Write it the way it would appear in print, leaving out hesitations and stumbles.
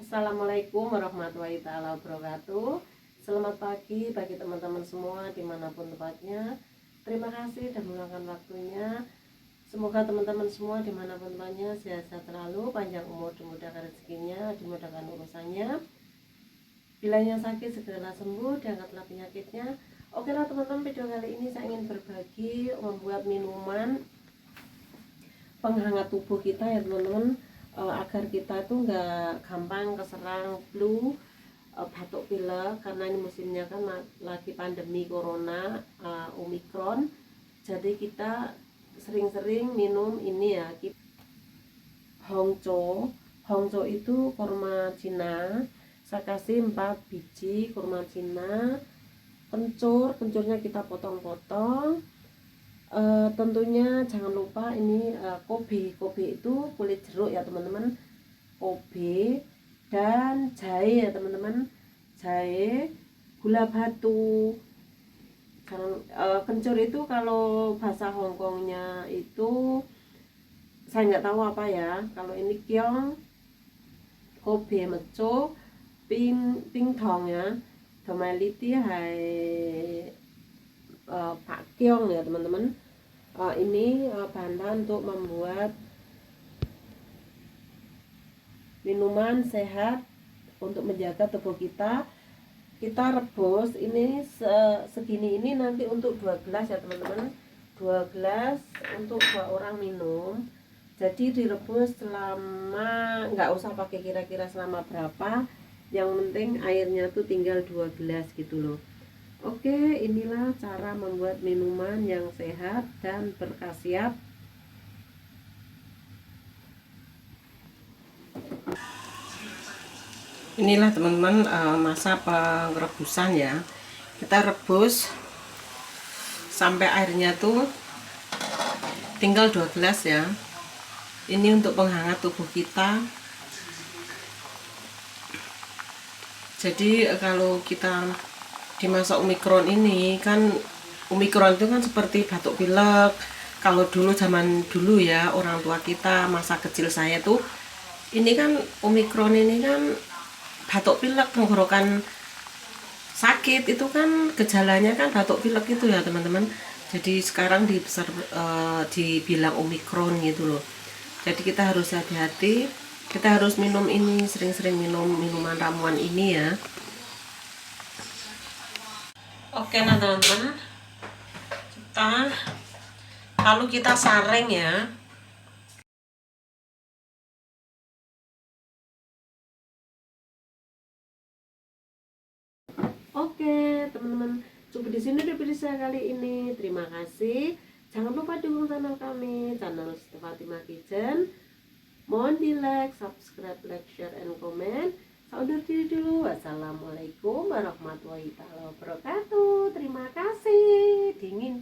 Assalamualaikum warahmatullahi taala wabarakatuh. Selamat pagi bagi teman-teman semua dimanapun tempatnya. Terima kasih dan meluangkan waktunya. Semoga teman-teman semua dimanapun tempatnya sehat-sehat selalu, panjang umur, dimudahkan rezekinya, dimudahkan urusannya. Bila yang sakit segera sembuh, diangkatlah penyakitnya. Oke lah teman-teman, video kali ini saya ingin berbagi membuat minuman penghangat tubuh kita ya teman-teman, agar kita tuh nggak gampang keserang flu, batuk pilek, karena ini musimnya kan lagi pandemi corona, Omikron. Jadi kita sering-sering minum ini ya, Hongco. Hongco itu kurma Cina. Saya kasih 4 biji kurma Cina. Kencurnya kita potong-potong. Tentunya jangan lupa ini kobe itu kulit jeruk ya teman-teman, kobe dan jahe ya teman-teman, jahe, gula batu. Kencur itu kalau bahasa Hongkongnya itu saya nggak tahu apa ya. Kalau ini kiong, kobe meco, ping tong ya, domaliti hai pak kiong ya teman-teman. Ini bahan untuk membuat minuman sehat untuk menjaga tubuh kita. Kita rebus ini segini ini nanti untuk 2 gelas ya teman-teman, 2 gelas untuk 2 orang minum. Jadi direbus selama, nggak usah pakai kira-kira selama berapa, yang penting airnya tuh tinggal 2 gelas gitu loh. Oke, inilah cara membuat minuman yang sehat dan berkhasiat. Inilah teman-teman masa pengerebusan ya. Kita rebus sampai airnya tuh tinggal 2 gelas ya. Ini untuk penghangat tubuh kita. Jadi kalau kita di masa Omikron ini kan, Omikron itu kan seperti batuk pilek. Kalau dulu, zaman dulu ya, orang tua kita, masa kecil saya tuh, ini kan Omikron ini kan batuk pilek, tenggorokan sakit, itu kan gejalanya kan batuk pilek itu ya teman-teman. Jadi sekarang dibilang Omikron gitu loh. Jadi kita harus hati-hati, kita harus minum ini, sering-sering minum minuman ramuan ini ya. Oke nah teman-teman, lalu kita saring ya. Oke teman-teman, cukup di sini video saya kali ini. Terima kasih. Jangan lupa dukung channel kami, channel Siti Fatimah Kitchen. Mohon di like, subscribe, like, share, and comment. Saya undur diri dulu. Wassalamualaikum warahmatullahi wabarakatuh. Terima kasih. Dingin.